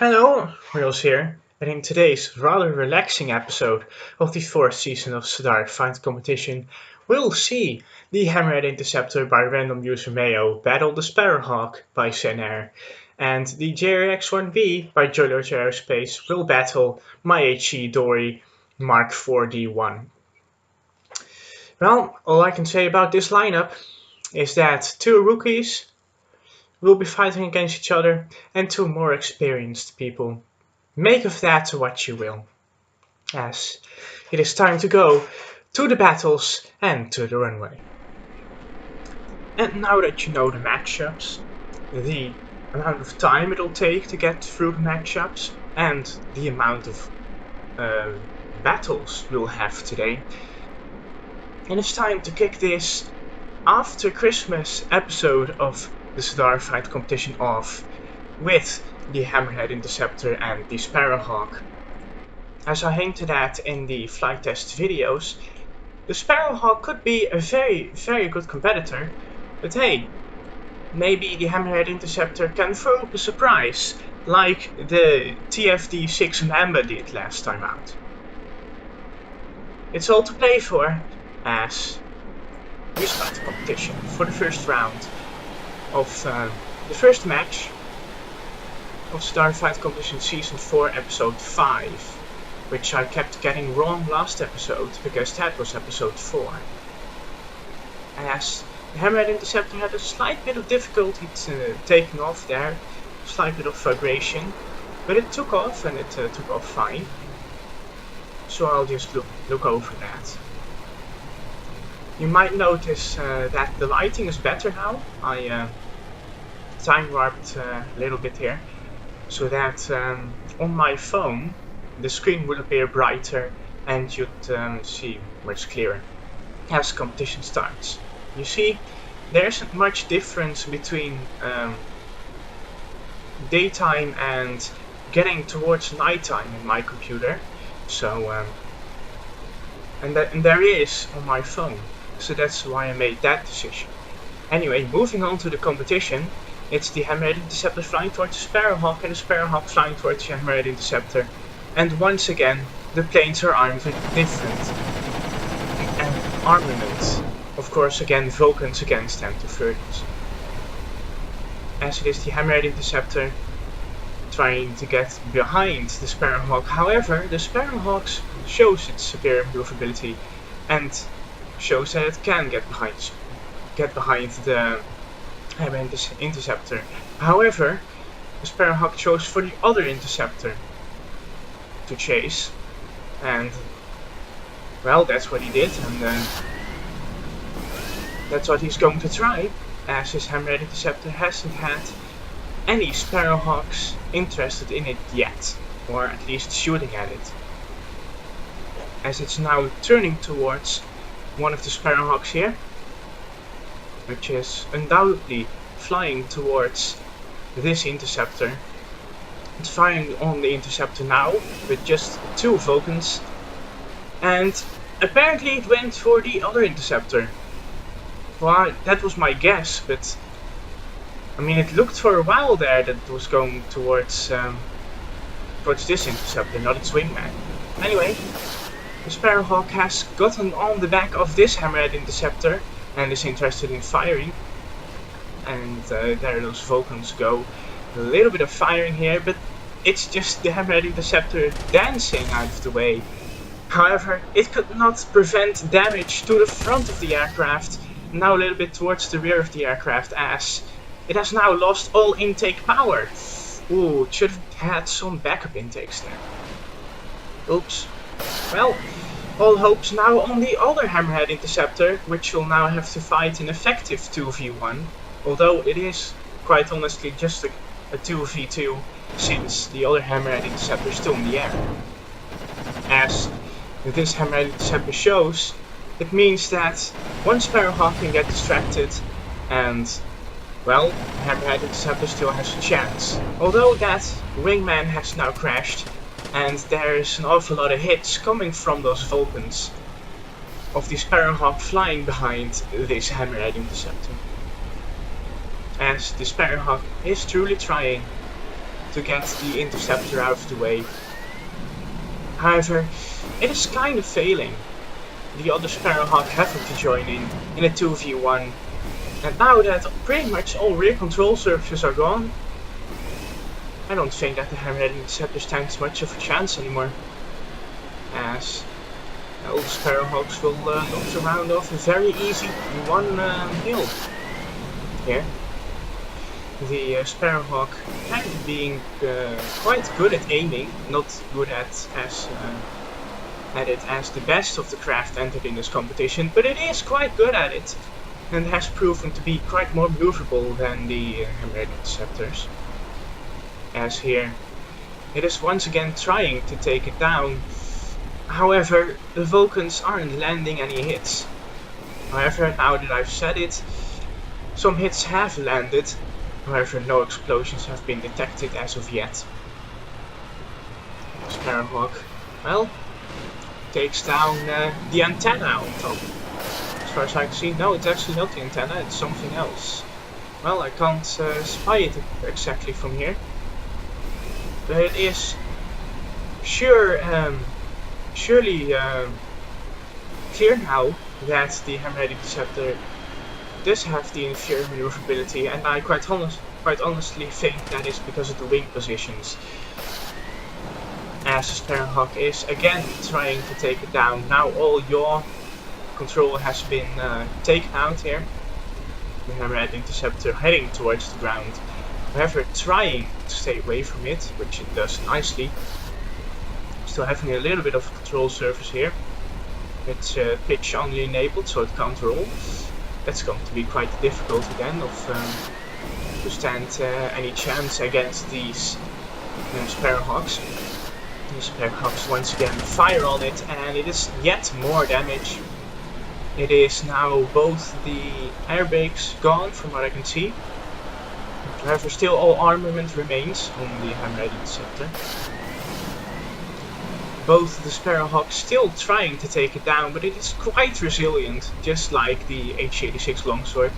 Hello, Hojoz here, and in today's rather relaxing episode of the 4th season of Cedara Fight Competition, we'll see the Hammerhead Interceptor by random user Mayo battle the Sparrowhawk by Cedara, and the JRA X-1b by Hojoz Aerospace will battle my Hz Idori MkIV D-1. Well, all I can say about this lineup is that two rookies will be fighting against each other, and two more experienced people. Make of that what you will, as it is time to go to the battles and to the runway. And now that you know the matchups, the amount of time it'll take to get through the matchups, and the amount of battles we'll have today, and it's time to kick this after Christmas episode of the Cedara Fight Competition off with the Hammerhead Interceptor and the Sparrowhawk. As I hinted at in the flight test videos, the Sparrowhawk could be a very good competitor, but hey, maybe the Hammerhead Interceptor can throw up a surprise, like the TFD 6 Mamba did last time out. It's all to play for, as we start the competition for the first round of the first match of Cedara Fight Competition Season 4 Episode 5, which I kept getting wrong last episode because that was Episode 4. As the Hammerhead Interceptor had a slight bit of difficulty taking off there, a slight bit of vibration, but it took off and it took off fine. So I'll just look over that. You might notice that the lighting is better now. I time warped a little bit here, so that on my phone the screen will appear brighter and you'd see much clearer as competition starts. You see, there isn't much difference between daytime and getting towards nighttime in my computer, so and there is on my phone. So that's why I made that decision. Anyway, moving on to the competition, it's the Hammerhead Interceptor flying towards the Sparrowhawk and the Sparrowhawk flying towards the Hammerhead Interceptor. And once again, the planes are armed with different armaments. Of course, again, Vulcans against M230s. As it is the Hammerhead Interceptor trying to get behind the Sparrowhawk. However, the Sparrowhawk shows its superior maneuverability and shows that it can get behind the Hammerhead Interceptor. However, the Sparrowhawk chose for the other Interceptor to chase, and well, that's what he did, and that's what he's going to try, as his Hammerhead Interceptor hasn't had any Sparrowhawks interested in it yet, or at least shooting at it, as it's now turning towards one of the Sparrowhawks here, which is undoubtedly flying towards this Interceptor. It's firing on the Interceptor now with just two Vulcans, and apparently it went for the other Interceptor. Well, that was my guess, but I mean, it looked for a while there that it was going towards this Interceptor, not its wingman. Anyway, the Sparrowhawk has gotten on the back of this Hammerhead Interceptor and is interested in firing. And there those Vulcans go. A little bit of firing here, but it's just the Hammerhead Interceptor dancing out of the way. However, it could not prevent damage to the front of the aircraft, now a little bit towards the rear of the aircraft, as it has now lost all intake power. Ooh, it should have had some backup intakes there. Oops. Well, all hopes now on the other Hammerhead Interceptor, which will now have to fight an effective 2v1, although it is, quite honestly, just a 2v2, since the other Hammerhead Interceptor is still in the air. As this Hammerhead Interceptor shows, it means that one Sparrowhawk can get distracted, and, well, the Hammerhead Interceptor still has a chance. Although that wingman has now crashed, and there's an awful lot of hits coming from those Vulcans of the Sparrowhawk flying behind this Hammerhead Interceptor. As the Sparrowhawk is truly trying to get the interceptor out of the way. However, it is kind of failing. The other Sparrowhawk having to join in a 2v1. And now that pretty much all rear control surfaces are gone, I don't think that the Hammerhead Interceptor stands much of a chance anymore. As all the Sparrowhawks will look to round off a very easy one hill here. The Sparrowhawk kind of being quite good at aiming, not good at it as the best of the craft entered in this competition, but it is quite good at it and has proven to be quite more maneuverable than the Hammerhead Interceptors. As here, it is once again trying to take it down. However, the Vulcans aren't landing any hits. However, now that I've said it, some hits have landed. However, no explosions have been detected as of yet. Sparrowhawk, well, takes down the antenna on top. As far as I can see, no, it's actually not the antenna, it's something else. Well, I can't spy it exactly from here. But it is surely clear now that the Hammerhead Interceptor does have the inferior maneuverability, and I quite honestly think that is because of the wing positions. As the Sparrowhawk is again trying to take it down. Now all yaw control has been taken out here. The Hammerhead Interceptor heading towards the ground. However, trying to stay away from it, which it does nicely. Still having a little bit of control surface here. It's pitch only enabled, so it can't roll. That's going to be quite difficult again to stand any chance against these Sparrowhawks. The Sparrowhawks once again fire on it, and it is yet more damage. It is now both the airbags gone from what I can see. However, still all armament remains on the Hammerhead Interceptor. Both the Sparrowhawks still trying to take it down, but it is quite resilient, just like the H86 longsword,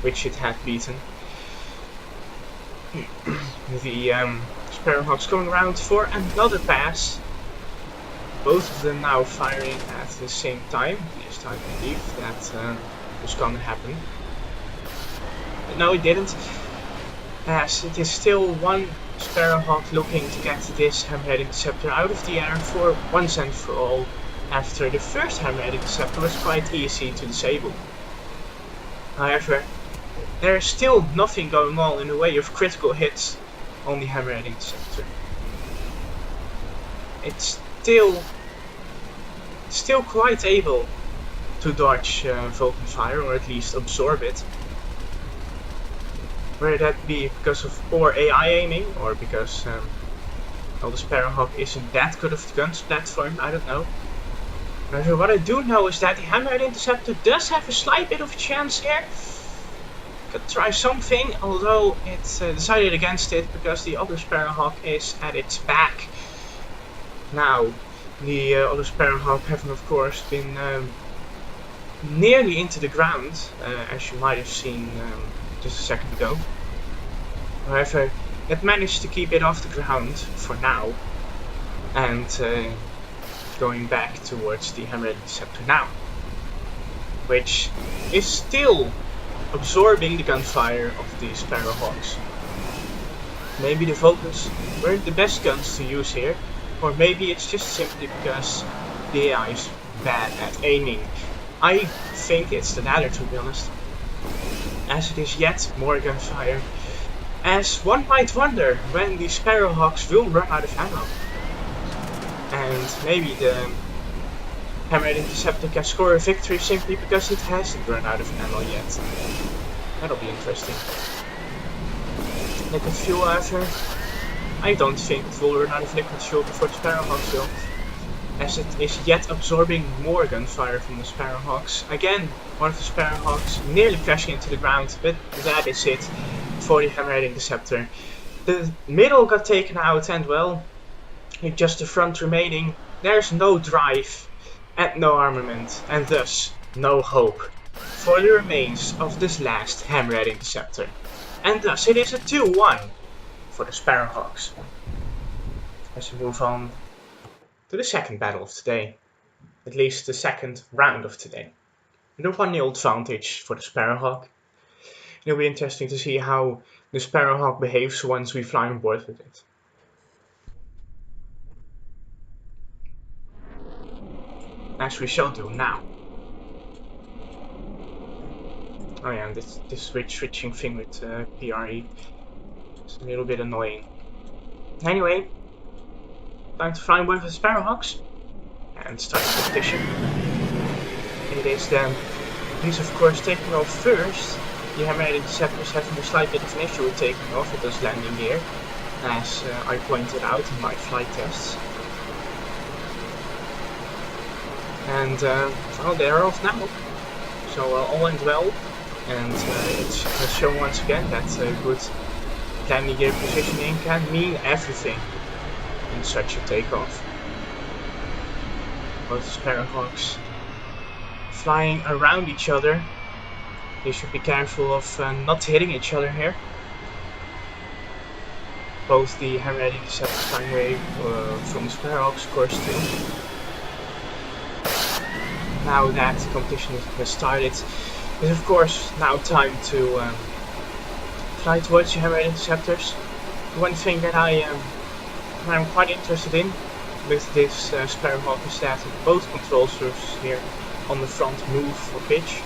which it had beaten. The Sparrowhawks going around for another pass. Both of them now firing at the same time. At least I believe that was going to happen. But no, it didn't. As it is still one Sparrowhawk looking to get this Hammerhead Interceptor out of the air for once and for all, after the first Hammerhead Interceptor was quite easy to disable. However, there is still nothing going on in the way of critical hits on the Hammerhead Interceptor. It's still quite able to dodge Vulcan fire, or at least absorb it. Whether that be because of poor AI aiming, or because well, the Sparrowhawk isn't that good of the guns platform, I don't know. However, what I do know is that the Hammerhead Interceptor does have a slight bit of a chance here. Could try something, although it's decided against it because the other Sparrowhawk is at its back. Now, the other Sparrowhawk having of course been nearly into the ground, as you might have seen just a second ago. However, it managed to keep it off the ground for now, and going back towards the Hammerhead Interceptor now, which is still absorbing the gunfire of the Sparrowhawks. Maybe the Vulcans weren't the best guns to use here, or maybe it's just simply because the AI is bad at aiming. I think it's the latter, to be honest, as it is yet more gunfire, as one might wonder when the Sparrowhawks will run out of ammo. And maybe the Hammerhead Interceptor can score a victory simply because it hasn't run out of ammo yet. That'll be interesting. Liquid fuel, however, I don't think it will run out of liquid fuel before the Sparrowhawks will, as it is yet absorbing more gunfire from the Sparrowhawks. Again, one of the Sparrowhawks nearly crashing into the ground, but that is it for the Hammerhead Interceptor. The middle got taken out, and well, with just the front remaining, there's no drive and no armament, and thus no hope for the remains of this last Hammerhead Interceptor. And thus it is a 2-1 for the Sparrowhawks. As we move on to the second battle of today, at least the second round of today. And a 1-0 advantage for the Sparrowhawk. It'll be interesting to see how the Sparrowhawk behaves once we fly on board with it. As we shall do now. Oh yeah, this switching thing with PRE is a little bit annoying. Anyway, time to fly on board with the Sparrowhawks and start the competition. It is then, he's of course taking off first. The Hammerhead Interceptor is having a slight bit of an issue with taking off with his landing gear, as I pointed out in my flight tests. And well, they are off now, so all went well, and it has shown once again that good landing gear positioning can mean everything in such a takeoff. Both Sparrowhawks flying around each other. You should be careful of not hitting each other here. Both the Hammerhead Interceptor flying away from the Sparrowhawks, of course, too. Now that the competition has started, it's of course now time to fly towards the Hammerhead Interceptors. One thing that I'm quite interested in with this Sparrowhawk is that both control surfaces here on the front move for pitch,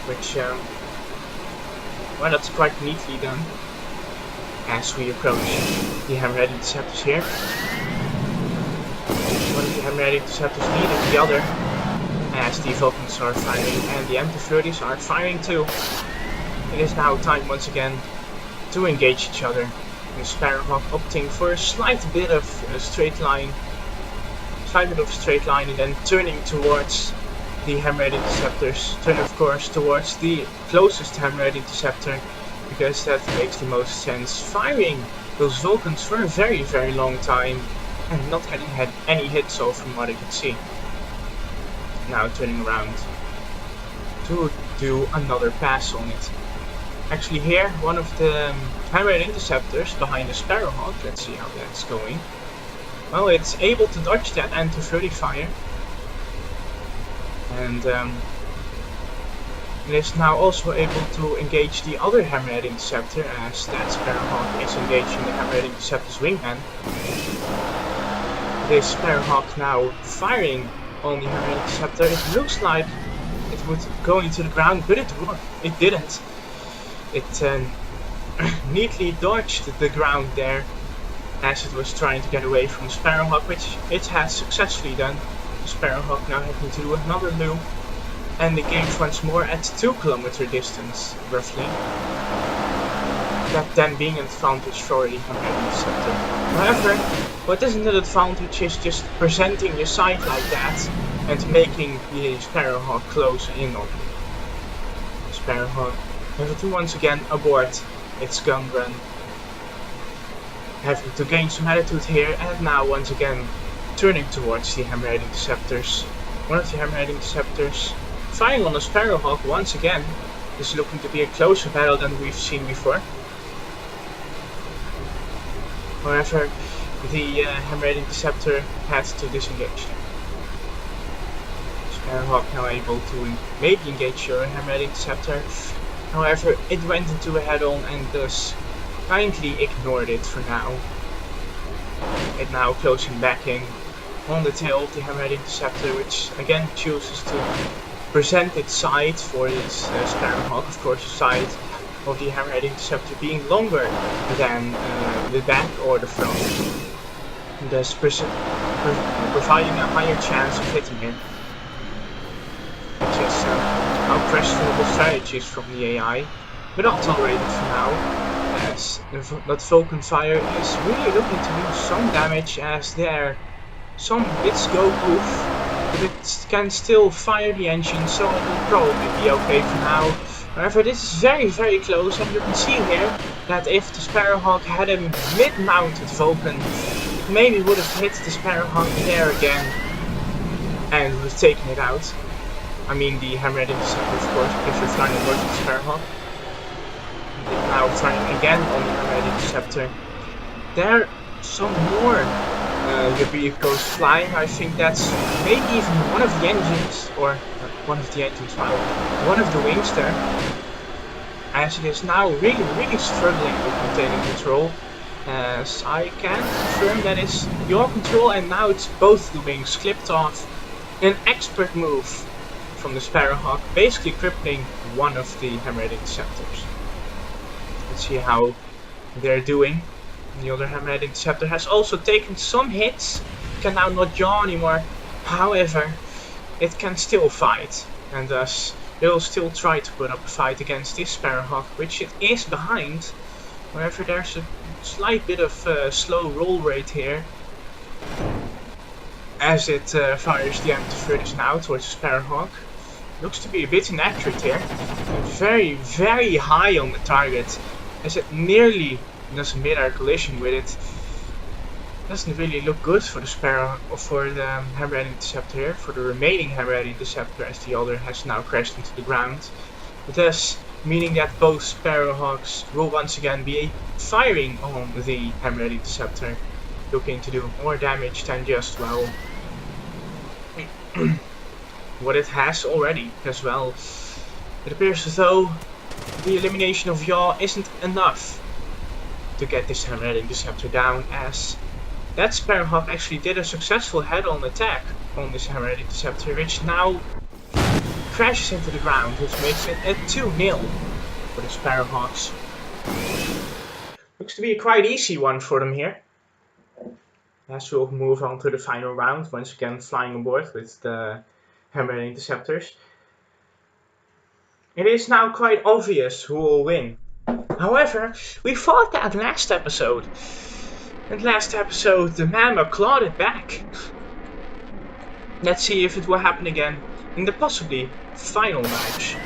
which well, that's quite neatly done as we approach the Hammerhead Interceptors here. One of the Hammerhead Interceptors leading the other, as the Vulcans are firing and the MT-30s are firing too. It is now time once again to engage each other. The Sparrowhawk opting for a slight bit of a straight line, and then turning towards the Hammerhead Interceptors. Turn of course towards the closest Hammerhead Interceptor, because that makes the most sense. Firing those Vulcans for a very, very long time and not having had any hits so from what I could see. Now turning around to do another pass on it. Actually here, one of the Hammerhead Interceptors behind the Sparrowhawk, let's see how that's going. Well, it's able to dodge that anti-30 fire. And it is now also able to engage the other Hammerhead Interceptor, as that Sparrowhawk is engaging the Hammerhead Interceptor's wingman. This Sparrowhawk now firing on the Hammerhead Interceptor. It looks like it would go into the ground, but it didn't. It neatly dodged the ground there as it was trying to get away from the Sparrowhawk, which it has successfully done. The Sparrowhawk now having to do another loop and engage once more at 2 kilometer distance, roughly. That then being an advantage for the Hammerhead Interceptor. However, what isn't an advantage is just presenting your sight like that and making the Sparrowhawk close in on you. Sparrowhawk having to once again abort its gun run. Having to gain some altitude here, and now once again turning towards the Hammerhead Interceptors. One of the Hammerhead Interceptors firing on the Sparrowhawk once again. This is looking to be a closer battle than we've seen before. However, the Hammerhead Interceptor had to disengage. Sparrowhawk now able to maybe engage your Hammerhead Interceptor. However, it went into a head-on and thus kindly ignored it for now. It now closing back in on the tail of the Hammerhead Interceptor, which again chooses to present its side for this Sparrowhawk. Of course, the side of the Hammerhead Interceptor being longer than the back or the front, thus providing a higher chance of hitting it. Which is now questionable strategies from the AI, but not tolerated for now, as that Vulcan fire is really looking to do some damage, as there some bits go poof, but it can still fire the engine, so it will probably be okay for now. However, this is very, very close, and you can see here that if the Sparrowhawk had a mid-mounted Vulcan, it maybe would have hit the Sparrowhawk there again and would have taken it out. I mean the Hammerhead Interceptor, of course, if you're flying towards the Sparrowhawk. Now trying again on the Hammerhead Interceptor. there some more debris goes flying. I think that's maybe even one of the engines, or one of the engines, well, one of the wings there, as it is now really struggling with maintaining control. As I can confirm that it's your control, and now it's both the wings clipped off. An expert move from the Sparrowhawk, basically crippling one of the Hammerhead Interceptors. Let's see how they're doing. The other Hammerhead Interceptor has also taken some hits, can now not yaw anymore. However, it can still fight, and thus it will still try to put up a fight against this Sparrowhawk, which it is behind. However, there's a slight bit of slow roll rate here, as it fires the empty furnace now towards the Sparrowhawk. Looks to be a bit inaccurate here, very high on the target, as it nearly does a mid-air collision with it. Doesn't really look good for the Hammerhead Interceptor here, for the remaining Hammerhead Interceptor, as the other has now crashed into the ground. Thus, meaning that both Sparrowhawks will once again be firing on the Hammerhead Interceptor, looking to do more damage than just, well, what it has already as well. It appears as though the elimination of yaw isn't enough to get this Hammerhead Interceptor down, as that Sparrowhawk actually did a successful head-on attack on this Hammerhead Interceptor, which now crashes into the ground, which makes it a 2-0 for the Sparrowhawks. Looks to be a quite easy one for them here. As we'll move on to the final round, once again flying aboard with the Hammerhead Interceptors. It is now quite obvious who will win. However, we fought that last episode. And last episode, the Mama clawed it back. Let's see if it will happen again in the possibly final match.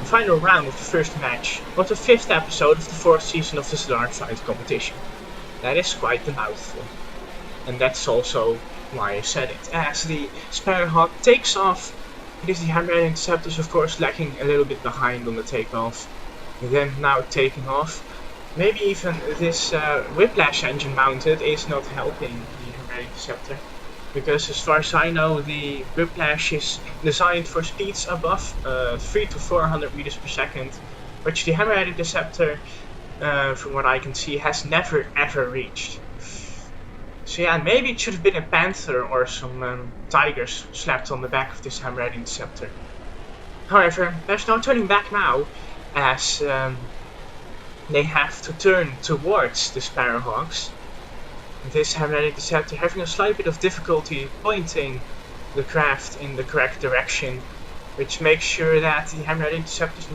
Final round of the first match of the 5th episode of the 4th season of the Cedara fight competition. That is quite the mouthful. And that's also why I said it. As the Sparrowhawk takes off, it is the Hammerhead Interceptors, of course, lagging a little bit behind on the takeoff. And then now taking off. Maybe even this Whiplash engine mounted is not helping the Hammerhead Interceptor. Because as far as I know, the Whiplash is designed for speeds above 300 to 400 meters per second, which the Hammerhead Interceptor, from what I can see, has never ever reached. So yeah, maybe it should have been a panther or some tigers slapped on the back of this Hammerhead Interceptor. However, there's no turning back now, as they have to turn towards the Sparrowhawks. This Hammerhead Interceptor having a slight bit of difficulty pointing the craft in the correct direction, which makes sure that the Hammerhead Interceptor's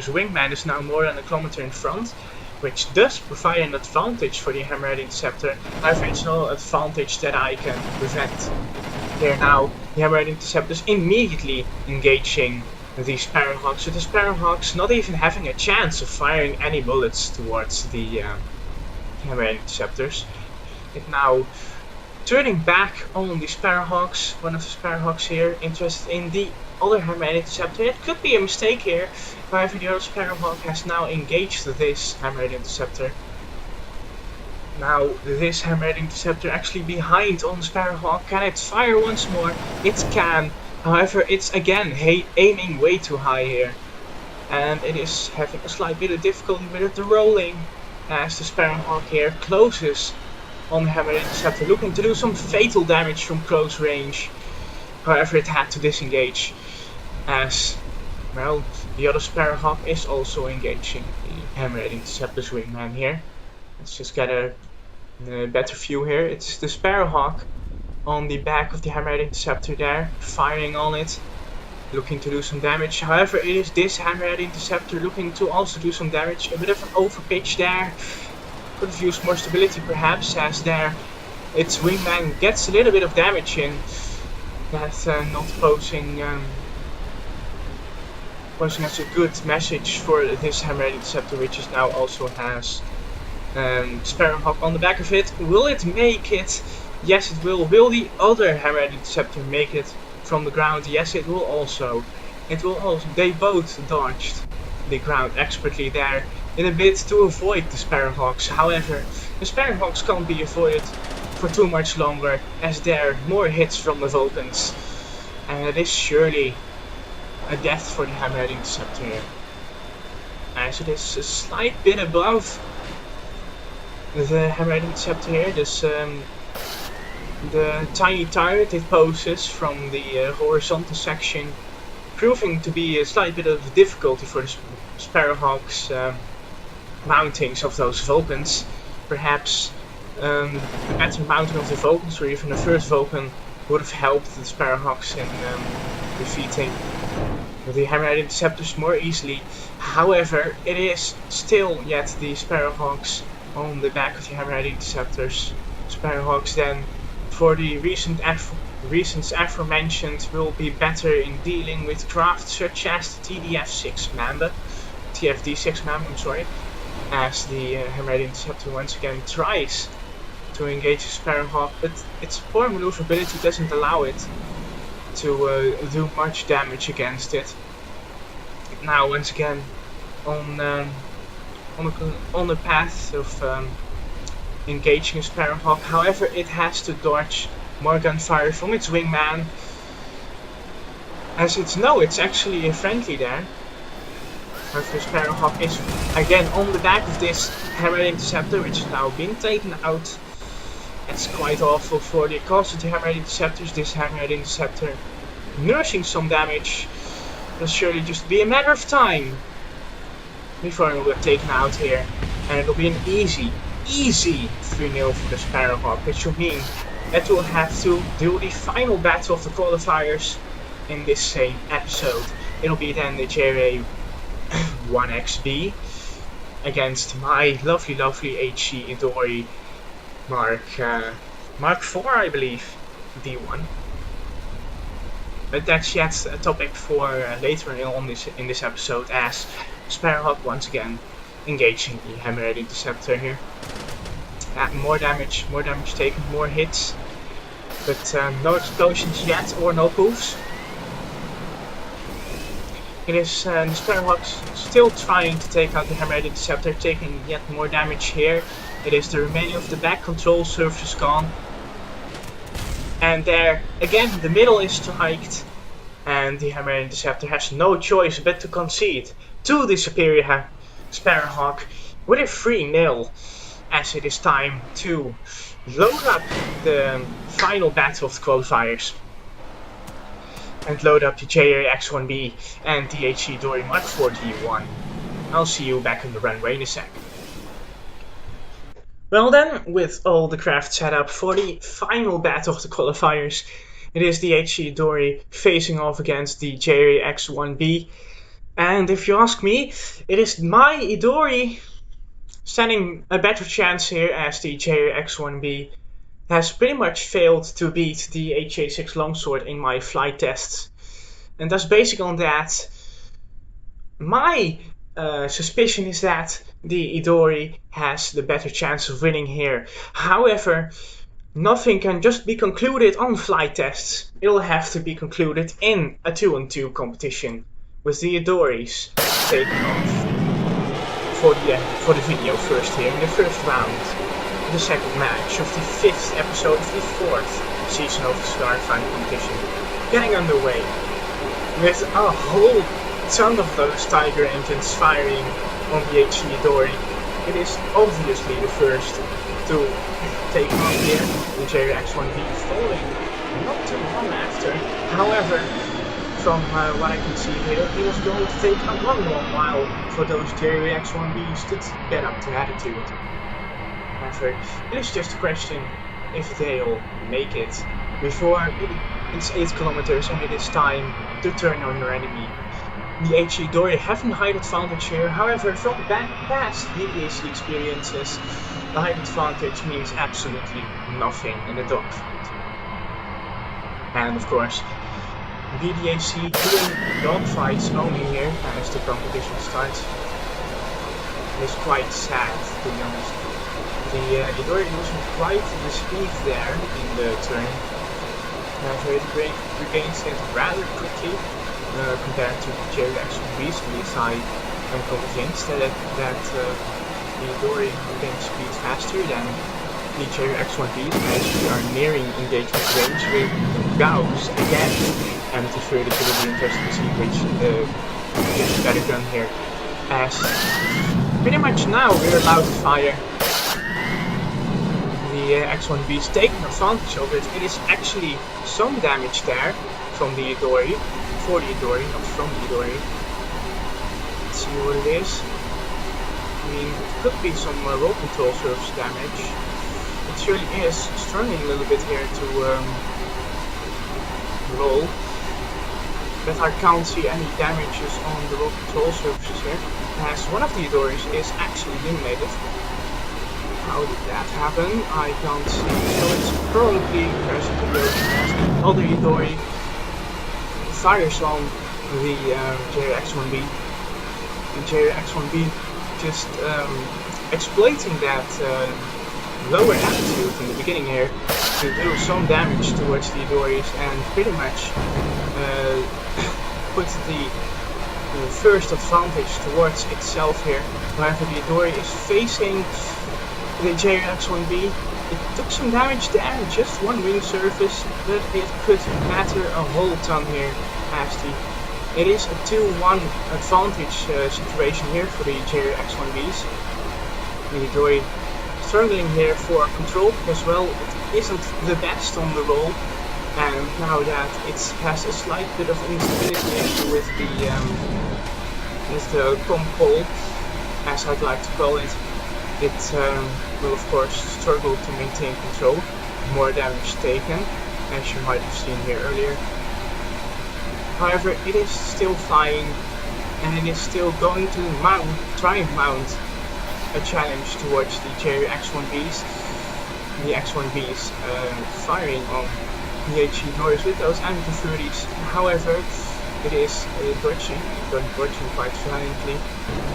wingman is now more than a kilometer in front, which does provide an advantage for the Hammerhead Interceptor. However, it's no advantage that I can prevent. Here now, the Hammerhead Interceptor is immediately engaging the Sparrowhawks, with the Sparrowhawks not even having a chance of firing any bullets towards the Hammerhead Interceptors. It now turning back on the Sparrowhawks, one of the Sparrowhawks here, interested in the other Hammerhead Interceptor. It could be a mistake here, however the other Sparrowhawk has now engaged this Hammerhead Interceptor. Now this Hammerhead Interceptor actually behind on the Sparrowhawk. Can it fire once more? It can. However, it's again aiming way too high here. And it is having a slight bit of difficulty with the rolling, as the Sparrowhawk here closes on the Hammerhead Interceptor, looking to do some fatal damage from close range. However, it had to disengage, as, well, the other Sparrowhawk is also engaging the Hammerhead Interceptor's wingman here. Let's just get a better view here. It's the Sparrowhawk on the back of the Hammerhead Interceptor there, firing on it, looking to do some damage. However, it is this Hammerhead Interceptor looking to also do some damage. A bit of an overpitch there. Could have used more stability perhaps, as there its wingman gets a little bit of damage in. That's not posing as a good message for this Hammerhead Interceptor, which is now also has Sparrowhawk on the back of it. Will it make it? Yes, it will. Will the other Hammerhead Interceptor make it from the ground? Yes, it will also. They both dodged the ground expertly there. in a bid to avoid the Sparrowhawks. However, the Sparrowhawks can't be avoided for too much longer, as there are more hits from the Vulcans, and it is surely a death for the Hammerhead Interceptor here, as it is a slight bit above the Hammerhead Interceptor here. This the tiny turret it poses from the horizontal section, proving to be a slight bit of difficulty for the Sparrowhawks mountings of those Vulcans. Perhaps the better mounting of the Vulcans, or even the first Vulcan, would have helped the Sparrowhawks in defeating the Hammerhead Interceptors more easily. However, it is still yet the Sparrowhawks on the back of the Hammerhead Interceptors. Sparrowhawks then, for the reasons aforementioned, will be better in dealing with craft such as the TFD6 member, I'm sorry, as the Hammerhead Interceptor once again tries to engage the Sparrowhawk, but its poor maneuverability doesn't allow it to do much damage against it. Now once again on the path of engaging a Sparrowhawk. However, it has to dodge more gunfire from its wingman, as it's actually a friendly there. However, the Sparrowhawk is again on the back of this Hammerhead Interceptor, which has now been taken out. It's quite awful for the cause of the Hammerhead Interceptors. This Hammerhead Interceptor nursing some damage. It'll surely just be a matter of time before it will get taken out here, and it'll be an easy 3-0 for the Sparrowhawk, which will mean that we'll have to do the final battle of the qualifiers in this same episode. It'll be then the JRA X-1b against my lovely Hz Idori Mark 4, I believe, D-1. But that's yet a topic for later on in this episode, as Sparrowhawk once again engaging the Hammerhead Interceptor here. More damage taken, more hits, but no explosions yet, or no poofs. It is the Sparrowhawks still trying to take out the Hammerhead Interceptor, taking yet more damage here. It is the remaining of the back control surface gone. And there, again, the middle is striked, and the Hammerhead Interceptor has no choice but to concede to the superior Sparrowhawk with a 3-0, as it is time to load up the final battle of the qualifiers and load up the JRA X-1b and the Hz Idori MkIV D-1. I'll see you back in the runway in a sec. Well then, with all the craft set up for the final battle of the qualifiers, it is the Hz Idori facing off against the JRA X-1b. And if you ask me, it is my Idori standing a better chance here, as the JRA X-1b has pretty much failed to beat the HA6 longsword in my flight tests. And thus, based on that, my suspicion is that the Idori has the better chance of winning here. However, nothing can just be concluded on flight tests. It'll have to be concluded in a 2-on-2 competition, with the Idoris taking off for the video first here in the first round, the second match of the 5th episode of the 4th season of the Starfighter competition getting underway, with a whole ton of those Tiger engines firing on the Hz Idori. It is obviously the first to take on here, the JRA X-1b falling not too long after. However, from what I can see here, it was going to take a long while for those JRA X-1bs to get up to attitude. However, it is just a question if they'll make it before it's 8 kilometers and it is time to turn on your enemy. The Hz Idori having the height advantage here. However, from past DDAC experiences, the height advantage means absolutely nothing in the dogfight. And of course, DDAC doing dogfights only here as the competition starts. It is quite sad, to be honest. The Idori losing quite the speed there in the turn. However, it regains it rather quickly compared to the JRA X-1b's release high I'm convinced that the Idori gains speed faster than the JRA X-1b as we are nearing engagement range with Gauss again. And the further it will be interesting to see which gets better done here. As pretty much now we're allowed to fire. The X-1b is taking advantage of it. It is actually some damage there from the Idori, for the Idori, not from the Idori. Let's see what it is. I mean, it could be some roll control surface damage. It surely is struggling a little bit here to roll. But I can't see any damages on the roll control surfaces here, as one of the Idoris is actually eliminated. How did that happen? I can't see. So it's probably crashing to the other Idori fires on the JRA X-1b. The JRA X-1b just exploiting that lower altitude in the beginning here to do some damage towards the Idoris and pretty much put the first advantage towards itself here. However, the Idori is facing the JRA X-1b. It took some damage there, just one wing surface, but it could matter a whole ton here as it is a 2-1 advantage situation here for the JRA X-1bs. The Idori struggling here for control because, well, it isn't the best on the roll, and now that it has a slight bit of instability issue with the compole, as I'd like to call it, it will of course struggle to maintain control. More damage taken, as you might have seen here earlier. However, it is still flying, and it is still going to try and mount a challenge towards the JRA X-1bs. The X-1bs firing on the HE Idoris with those anti-30s. However, it is dodging quite violently.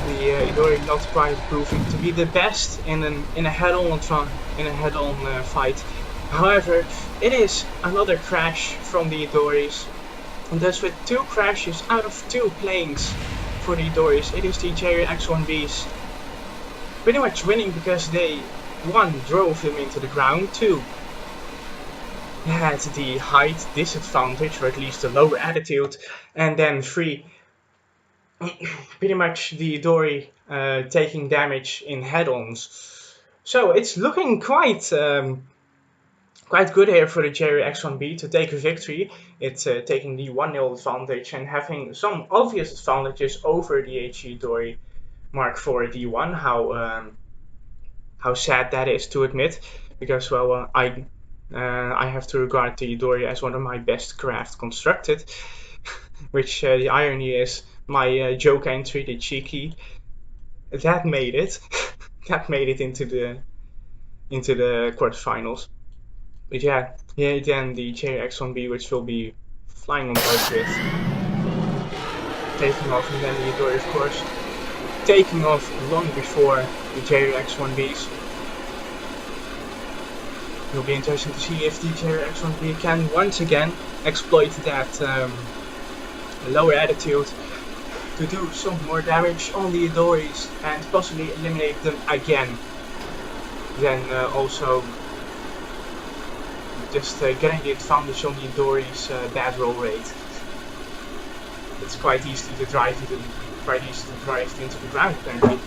The Idori not quite proving to be the best in a head-on fight. However, it is another crash from the Idoris. And thus, with 2 crashes out of 2 planes for the Idoris, it is the JRA X-1bs pretty much winning because they, 1, drove him into the ground, 2, had the height disadvantage, or at least the lower altitude, and then 3, pretty much the Idori taking damage in head-ons. So it's looking quite good here for the JRA X-1b to take a victory. It's taking the 1-0 advantage and having some obvious advantages over the Hz Idori Mark IV D-1. How sad that is to admit, because, well, I have to regard the Idori as one of my best craft constructed. Which the irony is, my joke entry, the cheeky, that made it. That made it into the quarterfinals. But yeah, here again the JRA X-1b, which will be flying on board with, taking off, and then the Idori, of course, taking off long before the JRA X-1bs. It will be interesting to see if the JRA X-1b can once again exploit that lower altitude to do some more damage on the Idoris and possibly eliminate them again. Then also just getting the advantage on the Idori's bad roll rate. It's quite easy to drive into the ground apparently.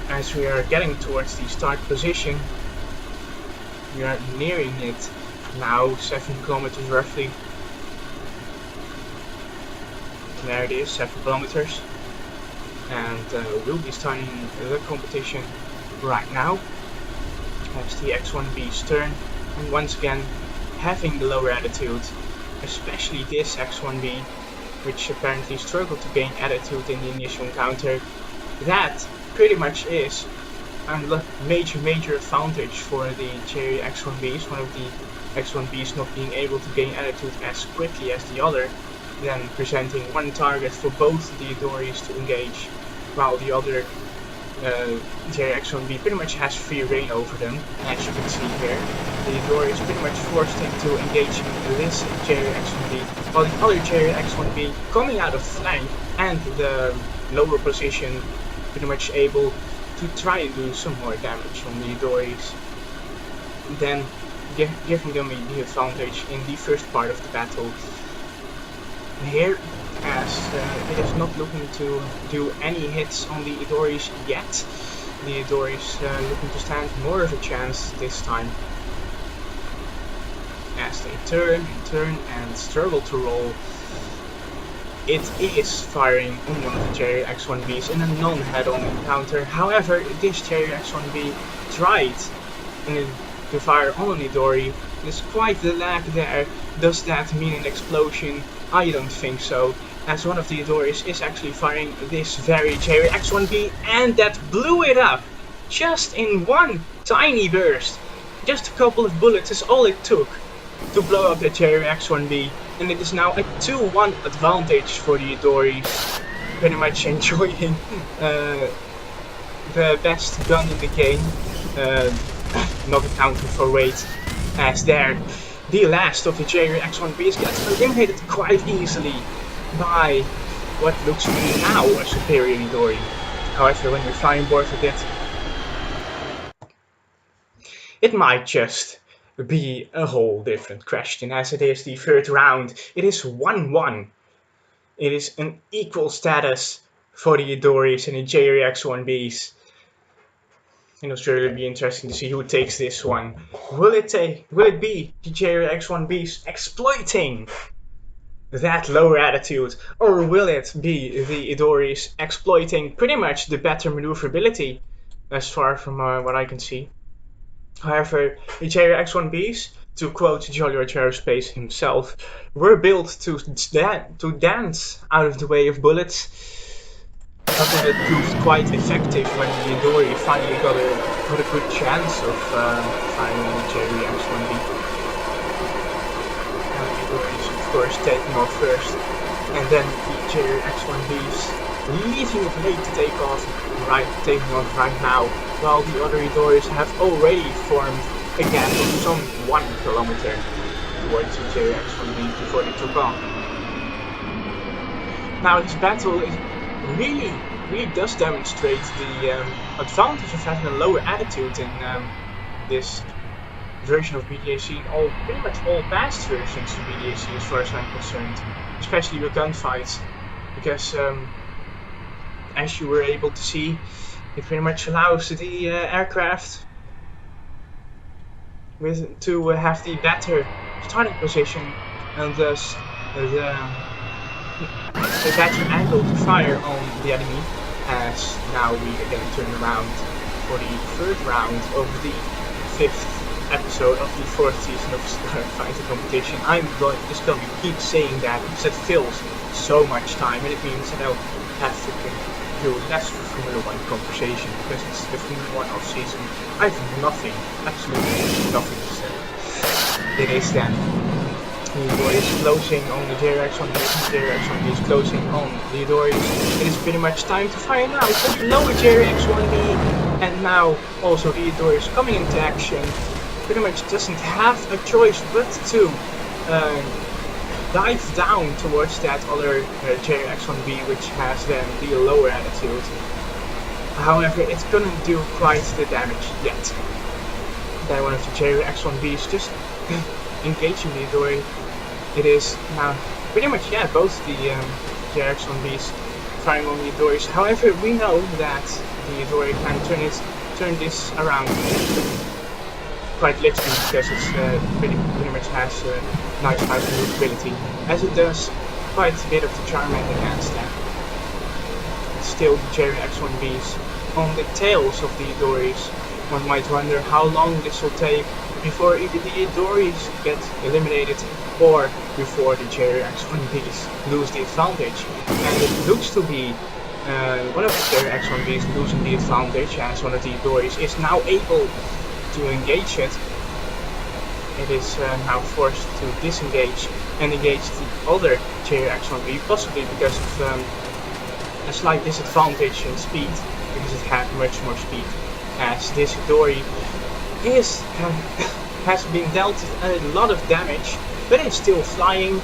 As we are getting towards the start position, we are nearing it now, 7 kilometers roughly. There it is, 7 kilometers. And we'll be starting the competition right now. As the X-1b's turn, and once again having the lower altitude, especially this X-1b, which apparently struggled to gain altitude in the initial encounter. That pretty much is a major advantage for the JRA X-1bs, one of the X-1bs not being able to gain altitude as quickly as the other, then presenting one target for both the Idoris to engage, while the other JRA X-1b pretty much has free reign over them. As you can see here, the Idori is pretty much forced into engaging this JRA X-1b, while the other JRA X-1b coming out of flank and the lower position, pretty much able to try and do some more damage on the Idoris, then giving them the advantage in the first part of the battle. Here, as it is not looking to do any hits on the Idoris yet, the Idoris looking to stand more of a chance this time. As they turn and struggle to roll, it is firing on one of the JRA X-1bs in a non-head-on encounter. However, this JRA X-1b tried to fire on an Idori. There's quite the lag there. Does that mean an explosion? I don't think so, as one of the Idoris is actually firing this very JRA X-1b, and that blew it up just in one tiny burst. Just a couple of bullets is all it took to blow up the JRA X-1b, and it is now a 2-1 advantage for the Idoris, pretty much enjoying the best gun in the game, not accounting for weight, as there the last of the JRA X-1bs gets eliminated quite easily by what looks to be now a superior Idori. However, when you're flying board with it might just be a whole different question, as it is the third round. It is 1-1. It is an equal status for the Idoris and the JRA X-1bs. It'll surely be interesting to see who takes this one. Will it be the JRA X-1bs exploiting that lower attitude, or will it be the Idoris exploiting pretty much the better maneuverability, as far from what I can see? However, the JRA X-1bs, to quote Jolly Roger Aerospace himself, were built to dance out of the way of bullets. Something that proved quite effective when the Idori finally got a good chance of firing on the JRA X-1b. Now the Idori is of course taking off first, and then the JRA X-1bs leaving it late to taking off right now, while the other Idoris have already formed a gap of some 1 kilometer towards the JRA X-1b before they took off. Now this battle is really does demonstrate the advantage of having a lower attitude in this version of BDAC, and pretty much all past versions of BDAC as far as I'm concerned, especially with gunfights, because as you were able to see, it pretty much allows the aircraft to have the better starting position, and thus the better angle to fire on the enemy. As now we again turn around for the third round of the 5th episode of the 4th season of Fighter Competition. I'm just going to keep saying that because it fills so much time, and it means that I'll have to do less Formula 1 conversation because it's the Formula 1 off season. I have nothing, absolutely nothing to say. It is then the Idori is closing on the JRA X-1b, the JRA X-1b is closing on the Idori. It is pretty much time to fire now. So the lower JRA X-1b, and now also the Idori is coming into action. Pretty much doesn't have a choice but to dive down towards that other JRA X-1b, which has then the lower attitude. However, it's gonna do quite the damage yet. Then one of the JRA X-1bs just engaging the Idori. It is now pretty much, yeah, both the JRA X-1bs firing on the Idoris. However, we know that the Idori can turn this around quite literally, because it's pretty much has nice maneuverability, as it does quite a bit of the charm against that. Still, the JRA X-1bs on the tails of the Idoris. One might wonder how long this will take before either the Idoris get eliminated or before the JRA X-1bs lose the advantage. And it looks to be one of the JRA X-1bs losing the advantage, as one of the Idoris is now able to engage it. It is now forced to disengage and engage the other JRA X-1b, possibly because of a slight disadvantage in speed, because it had much more speed, as this Idori has been dealt a lot of damage, but it's still flying,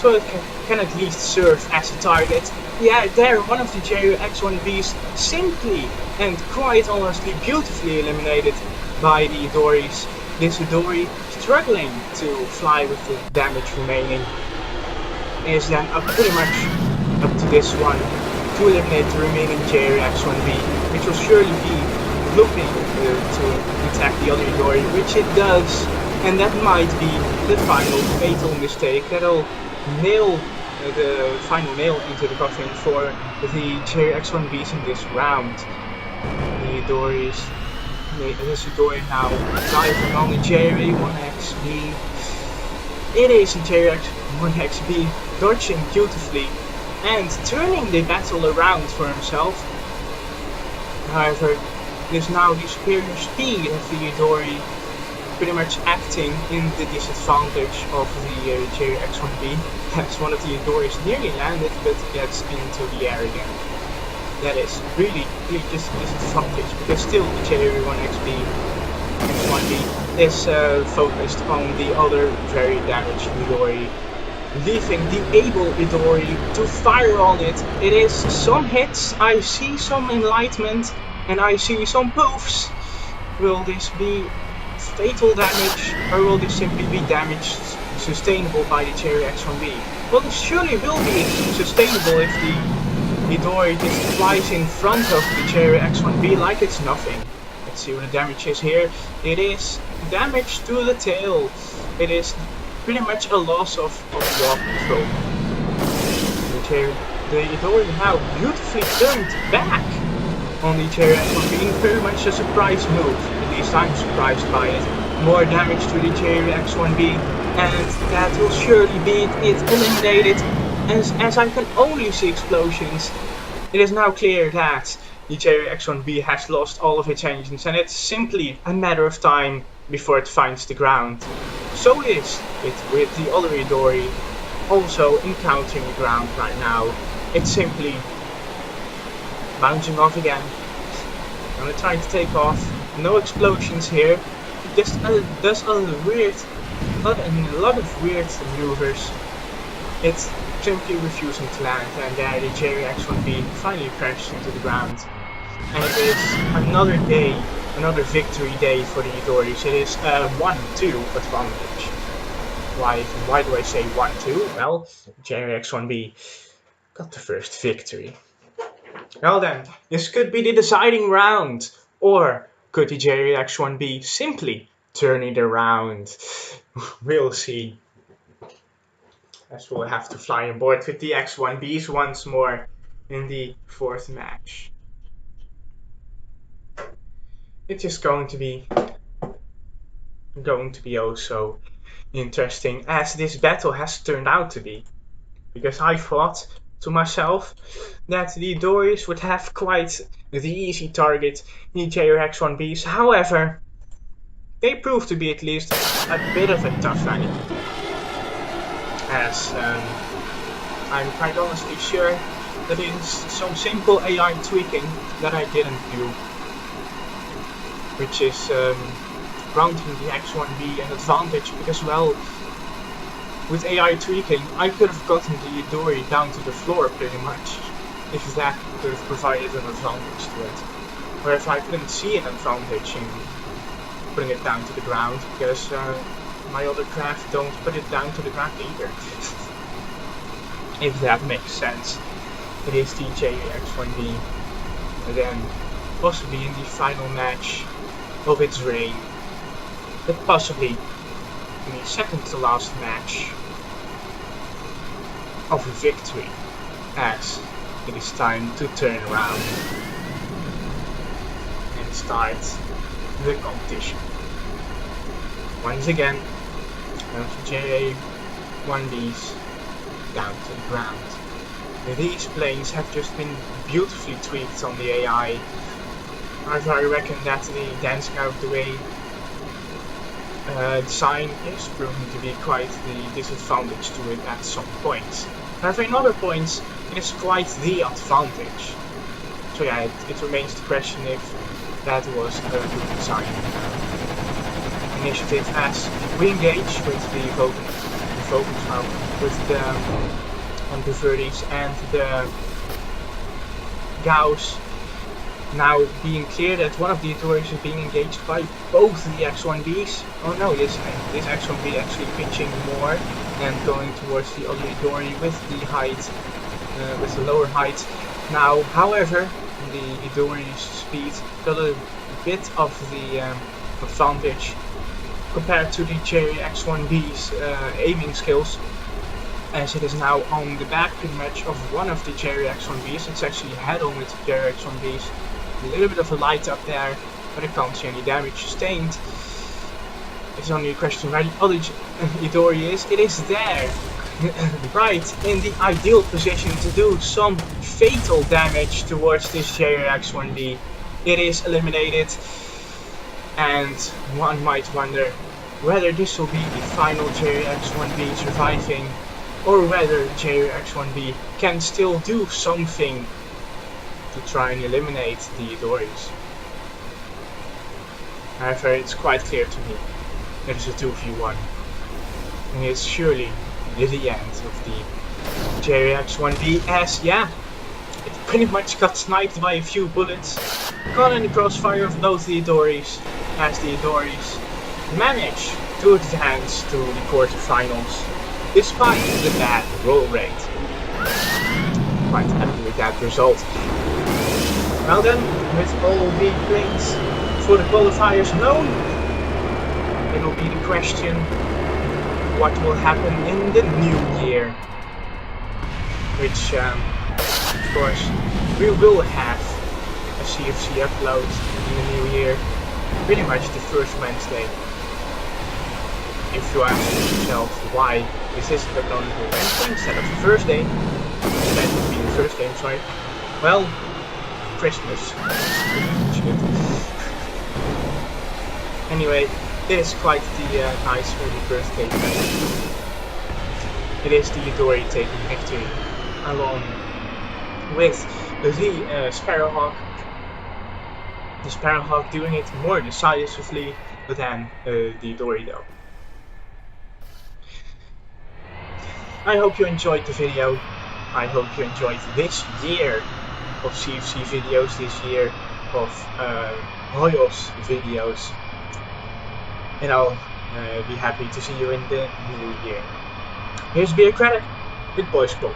so it can at least serve as a target. Yeah, there, one of the JRA X-1b's simply and quite honestly beautifully eliminated by the Idoris. This Idori, struggling to fly with the damage remaining, is then pretty much up to this one to eliminate the remaining JRA X-1b, which will surely be looking to attack the other Idori, which it does, and that might be the final fatal mistake that'll nail the final nail into the coffin for the JRA X-1b's in this round. The Idoris, this Idori now diving on the JRA 1xb. It is a JRA 1xb dodging beautifully and turning the battle around for himself. However, it is now the superior speed of the Idori pretty much acting in the disadvantage of the JRA X-1b. As one of the Idoris nearly landed but gets into the air again. That is really just a disadvantage, because still the JRA 1xb is focused on the other very damaged Idori, leaving the able Idori to fire on it. It is some hits, I see some enlightenment, and I see some poofs. Will this be fatal damage, or will this simply be damage sustainable by the JRA X-1b? Well, it surely will be sustainable if the Idori just flies in front of the JRA X-1b like it's nothing. Let's see what the damage is here. It is damage to the tail. It is pretty much a loss of yaw control. The Idori now beautifully turned back on the JRA X-1b, very much a surprise move. At least I'm surprised by it. More damage to the JRA X-1b, and that will surely be it eliminated. As I can only see explosions, it is now clear that the JRA X-1b has lost all of its engines, and it's simply a matter of time before it finds the ground. So it is with the other Idori also encountering the ground right now. It's simply bouncing off again. I'm gonna try to take off. No explosions here. It just does a lot of weird maneuvers. It's simply refusing to land, and there the JRA X-1b finally crashed into the ground. And it is another day, another victory day for the Idoris. It is a 1-2 advantage. Why do I say 1-2? Well, JRA X-1b got the first victory. Well then, this could be the deciding round, or could the JRA X-1b simply turn it around? We'll see. As we'll have to fly aboard with the X-1bs once more in the fourth match. It's just going to be oh so interesting as this battle has turned out to be. Because I thought to myself that the Idoris would have quite the easy target in the JRA X-1bs. However, they proved to be at least a bit of a tough enemy. As I'm quite honestly sure that it is some simple AI tweaking that I didn't do, which is granting the X-1b an advantage, because, well, with AI tweaking I could have gotten the Idori down to the floor pretty much, if that could have provided an advantage to it. Whereas I couldn't see an advantage in putting it down to the ground, because my other craft don't put it down to the ground either. If that makes sense. It is the JRA X-1b, again, possibly in the final match of its reign, but possibly in the second to last match of a victory, as it is time to turn around and start the competition. Once again, the JRA 1bs down to the ground. These planes have just been beautifully tweaked on the AI. However, I reckon that the dancing out of the way design is proven to be quite the disadvantage to it at some points. However, in other points it is quite the advantage. So yeah, it remains to question if that was a good design initiative as we engage with the focus now with the Verdes and the Gauss now being clear that one of the Idoris is being engaged by both the X-1bs. Oh no, this X-1b actually pitching more and going towards the other Idori with the height, with the lower height. Now, however, the Idori's speed got a bit of the advantage compared to the JRA X-1b's aiming skills, as it is now on the back pretty much of one of the JRA X-1bs. It's actually head on with the JRA X-1bs. A little bit of a light up there, but I can't see any damage sustained. It's only a question where the other Idori is. It is there, right in the ideal position to do some fatal damage towards this JRA X-1b. It is eliminated, and one might wonder whether this will be the final JRA X-1b surviving, or whether JRA X-1b can still do something to try and eliminate the Idoris. However, it's quite clear to me that it's a 2v1, and it's surely the end of the JRA X-1b, as yeah, it pretty much got sniped by a few bullets, caught in the crossfire of both the Idoris, as the Idoris managed to advance to the quarterfinals despite the bad roll rate. Quite happy with that result. Well then, with all the planes for the qualifiers known, it will be the question what will happen in the new year. Which, of course, we will have a CFC upload in the new year, pretty much the first Wednesday. If you ask yourself why this is uploaded on Wednesday instead of Thursday, that would be the first game, sorry. Well, Christmas. Anyway, it is quite the nice early birthday present. It is the Idori taking victory along with the Sparrowhawk. The Sparrowhawk doing it more decisively than the Idori though. I hope you enjoyed the video. I hope you enjoyed this year of CFC videos, this year of Hojoz videos, and I'll be happy to see you in the new year. Here's Beer Credit with Boys Club.